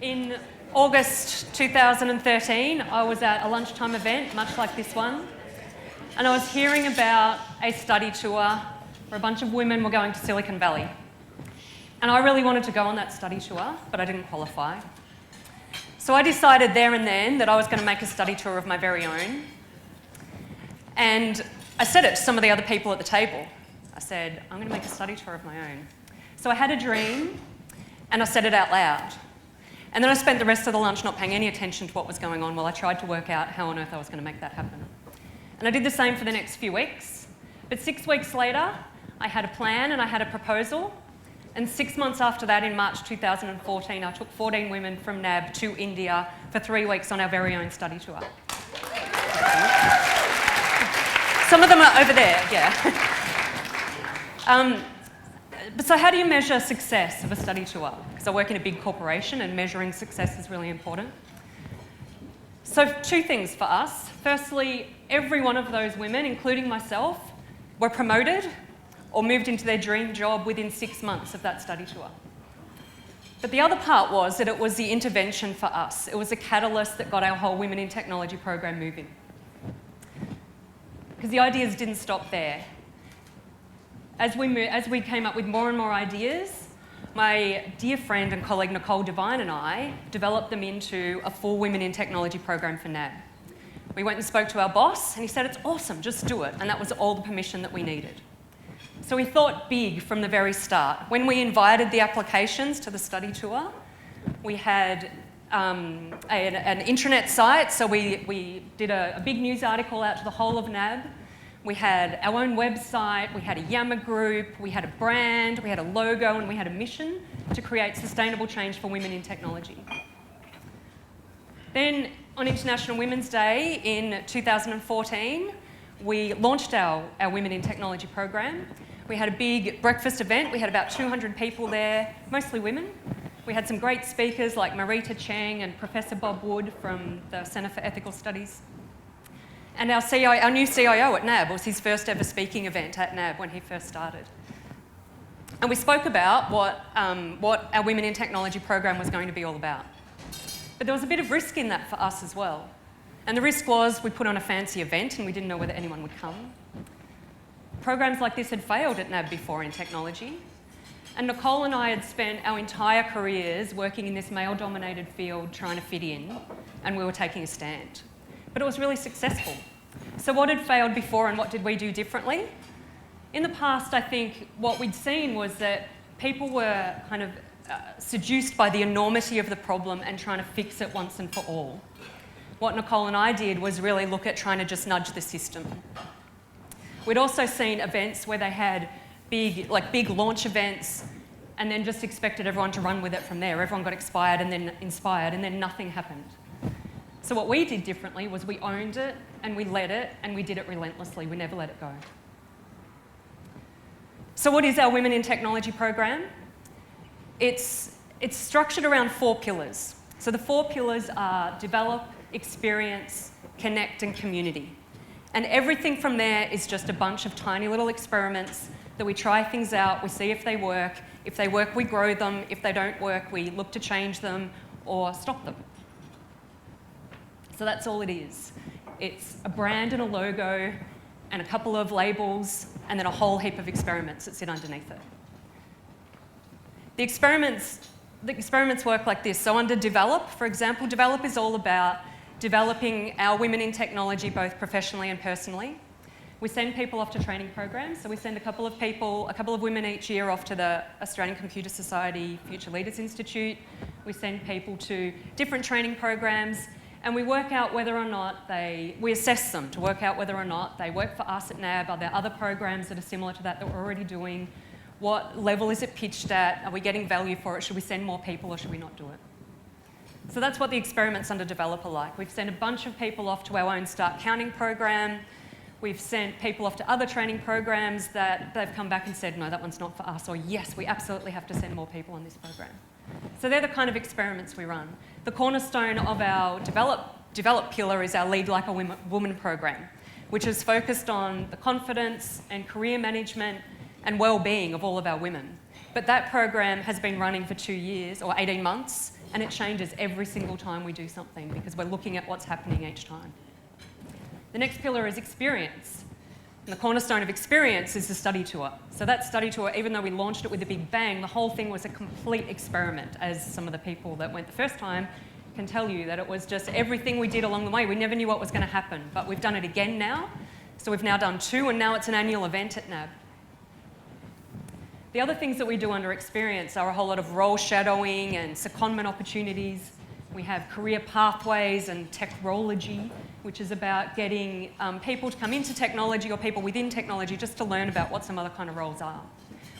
In August 2013, I was at a lunchtime event, much like this one, and I was hearing about a study tour where a bunch of women were going to Silicon Valley. And I really wanted to go on that study tour, but I didn't qualify. So I decided there and then that I was going to make a study tour of my very own. And I said it to some of the other people at the table. I said, I'm going to make a study tour of my own. So I had a dream, and I said it out loud. And then I spent the rest of the lunch not paying any attention to what was going on while I tried to work out how on earth I was going to make that happen. And I did the same for the next few weeks. But 6 weeks later, I had a plan and I had a proposal. And 6 months after that, in March 2014, I took 14 women from NAB to India for 3 weeks on our very own study tour. Some of them are over there, yeah. So how do you measure success of a study tour? Because I work in a big corporation and measuring success is really important. So 2 things for us. Firstly, every one of those women, including myself, were promoted or moved into their dream job within 6 months of that study tour. But the other part was that it was the intervention for us. It was a catalyst that got our whole Women in Technology program moving. Because the ideas didn't stop there. As we came up with more and more ideas, my dear friend and colleague Nicole Devine and I developed them into a full Women in Technology program for NAB. We went and spoke to our boss and he said, it's awesome, just do it. And that was all the permission that we needed. So we thought big from the very start. When we invited the applications to the study tour, we had an intranet site, so we did a big news article out to the whole of NAB. We had our own website, we had a Yammer group, we had a brand, we had a logo, and we had a mission to create sustainable change for women in technology. Then on International Women's Day in 2014, we launched our Women in Technology program. We had a big breakfast event. We had about 200 people there, mostly women. We had some great speakers like Marita Cheng and Professor Bob Wood from the Centre for Ethical Studies. And our new CIO at NAB, was his first ever speaking event at NAB when he first started. And we spoke about what our Women in Technology program was going to be all about. But there was a bit of risk in that for us as well. And the risk was we put on a fancy event and we didn't know whether anyone would come. Programs like this had failed at NAB before in technology. And Nicole and I had spent our entire careers working in this male-dominated field trying to fit in, and we were taking a stand. But it was really successful. So what had failed before and what did we do differently? In the past, I think what we'd seen was that people were kind of seduced by the enormity of the problem and trying to fix it once and for all. What Nicole and I did was really look at trying to just nudge the system. We'd also seen events where they had big launch events and then just expected everyone to run with it from there. Everyone got inspired and then nothing happened. So what we did differently was we owned it and we led it and we did it relentlessly. We never let it go. So what is our Women in Technology program? It's structured around 4 pillars. So the 4 pillars are develop, experience, connect and community. And everything from there is just a bunch of tiny little experiments that we try things out, we see if they work. If they work, we grow them. If they don't work, we look to change them or stop them. So that's all it is. It's a brand and a logo and a couple of labels and then a whole heap of experiments that sit underneath it. The experiments work like this. So under develop, for example, develop is all about developing our women in technology both professionally and personally. We send people off to training programs. So we send a couple of women each year off to the Australian Computer Society Future Leaders Institute. We send people to different training programs and we work out whether or not we assess them to work out whether or not they work for us at NAB. Are there other programs that are similar to that we're already doing? What level is it pitched at? Are we getting value for it? Should we send more people or should we not do it? So that's what the experiments under develop are like. We've sent a bunch of people off to our own Start Counting program. We've sent people off to other training programs that they've come back and said, no, that one's not for us, or yes, we absolutely have to send more people on this program. So they're the kind of experiments we run. The cornerstone of our develop pillar is our Lead Like a Woman program, which is focused on the confidence and career management and well-being of all of our women. But that program has been running for 2 years, or 18 months, And it changes every single time we do something because we're looking at what's happening each time. The next pillar is experience. And the cornerstone of experience is the study tour. So that study tour, even though we launched it with a big bang, the whole thing was a complete experiment, as some of the people that went the first time can tell you, that it was just everything we did along the way. We never knew what was going to happen, but we've done it again now. So we've now done 2, and now it's an annual event at NAB. The other things that we do under experience are a whole lot of role shadowing and secondment opportunities. We have career pathways and technology, which is about getting people to come into technology or people within technology just to learn about what some other kind of roles are.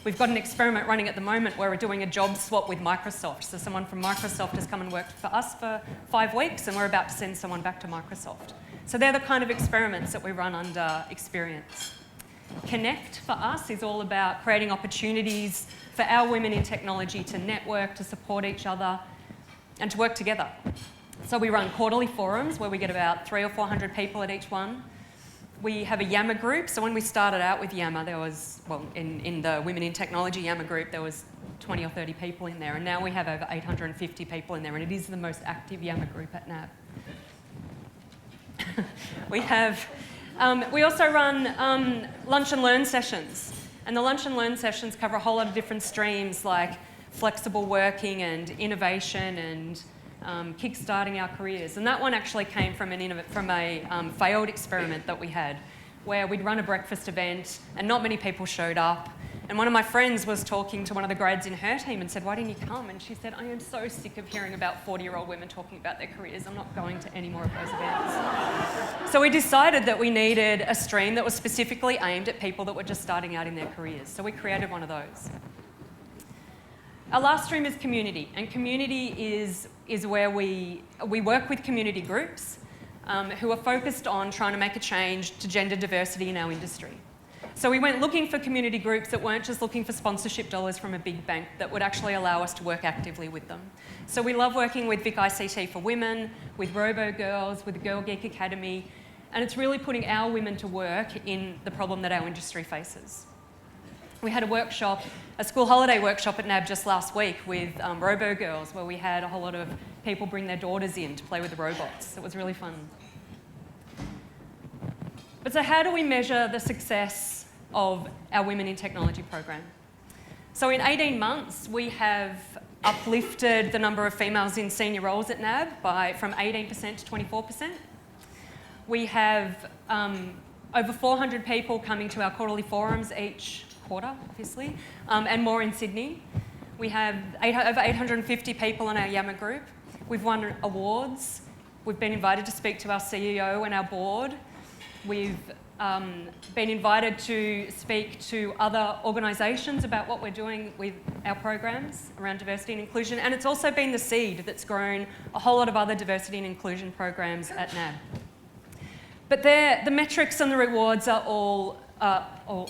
We've got an experiment running at the moment where we're doing a job swap with Microsoft. So someone from Microsoft has come and worked for us for 5 weeks, and we're about to send someone back to Microsoft. So they're the kind of experiments that we run under experience. Connect for us is all about creating opportunities for our women in technology to network, to support each other, and to work together. So we run quarterly forums where we get about 300 or 400 people at each one. We have a Yammer group. So when we started out with Yammer, there was, well, in the Women in Technology Yammer group, there was 20 or 30 people in there, and now we have over 850 people in there, and it is the most active Yammer group at NAB. We also run lunch and learn sessions, and the lunch and learn sessions cover a whole lot of different streams like flexible working and innovation and kickstarting our careers. And that one actually came from a failed experiment that we had, where we'd run a breakfast event and not many people showed up. And one of my friends was talking to one of the grads in her team and said, "Why didn't you come?" And she said, "I am so sick of hearing about 40-year-old women talking about their careers. I'm not going to any more of those events." So we decided that we needed a stream that was specifically aimed at people that were just starting out in their careers. So we created one of those. Our last stream is community, and community is where we work with community groups who are focused on trying to make a change to gender diversity in our industry. So we went looking for community groups that weren't just looking for sponsorship dollars from a big bank, that would actually allow us to work actively with them. So we love working with Vic ICT for Women, with Robo Girls, with the Girl Geek Academy, and it's really putting our women to work in the problem that our industry faces. We had a workshop, a school holiday workshop at NAB just last week with Robo Girls, where we had a whole lot of people bring their daughters in to play with the robots. It was really fun. But so how do we measure the success of our Women in Technology program? So in 18 months, we have uplifted the number of females in senior roles at NAB from 18% to 24%. We have over 400 people coming to our quarterly forums each quarter, obviously, and more in Sydney. We have over 850 people in our Yammer group. We've won awards. We've been invited to speak to our CEO and our board. We've been invited to speak to other organisations about what we're doing with our programs around diversity and inclusion, and it's also been the seed that's grown a whole lot of other diversity and inclusion programs at NAB. But the metrics and the rewards are all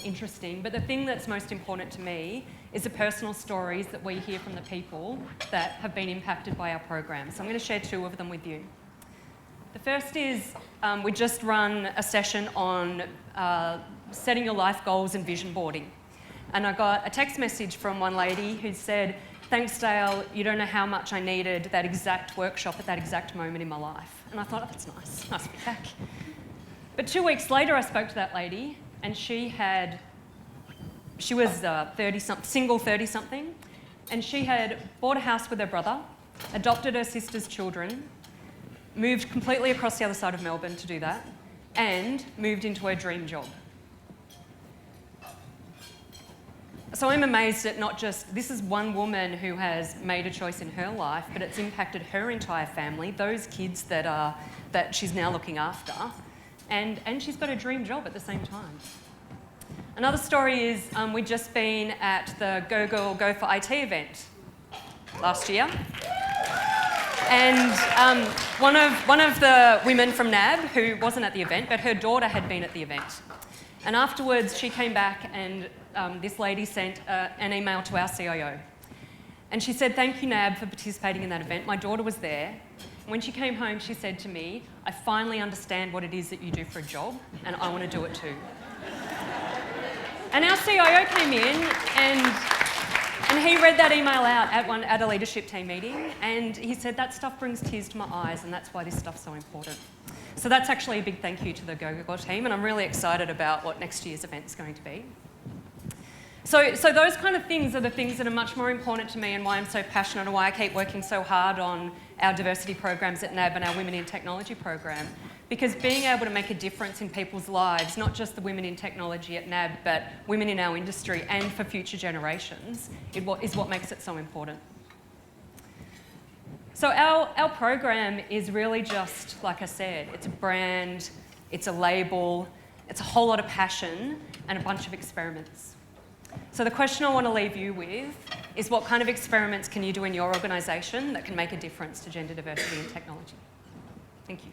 interesting, but the thing that's most important to me is the personal stories that we hear from the people that have been impacted by our program. So I'm going to share 2 of them with you. The first is we just run a session on setting your life goals and vision boarding. And I got a text message from one lady who said, "Thanks, Dayle, you don't know how much I needed that exact workshop at that exact moment in my life." And I thought, oh, that's nice, nice feedback. But 2 weeks later, I spoke to that lady, and she was 30-something, single 30-something, and she had bought a house with her brother, adopted her sister's children, moved completely across the other side of Melbourne to do that, and moved into her dream job. So I'm amazed at not just, this is one woman who has made a choice in her life, but it's impacted her entire family, those kids that she's now looking after, and she's got a dream job at the same time. Another story is we'd just been at the Go Girl Go for IT event last year. And one of the women from NAB, who wasn't at the event, but her daughter had been at the event. And afterwards, she came back and this lady sent an email to our CIO. And she said, "Thank you, NAB, for participating in that event. My daughter was there. And when she came home, she said to me, I finally understand what it is that you do for a job, and I want to do it too." And our CIO came in and And he read that email out at a leadership team meeting, and he said, that stuff brings tears to my eyes, and that's why this stuff's so important. So that's actually a big thank you to the GoGo team, and I'm really excited about what next year's event is going to be. So those kind of things are the things that are much more important to me, and why I'm so passionate, and why I keep working so hard on our diversity programs at NAB and our Women in Technology program. Because being able to make a difference in people's lives, not just the women in technology at NAB, but women in our industry and for future generations, is what makes it so important. So our program is really just, like I said, it's a brand, it's a label, it's a whole lot of passion and a bunch of experiments. So the question I want to leave you with is, what kind of experiments can you do in your organisation that can make a difference to gender diversity in technology? Thank you.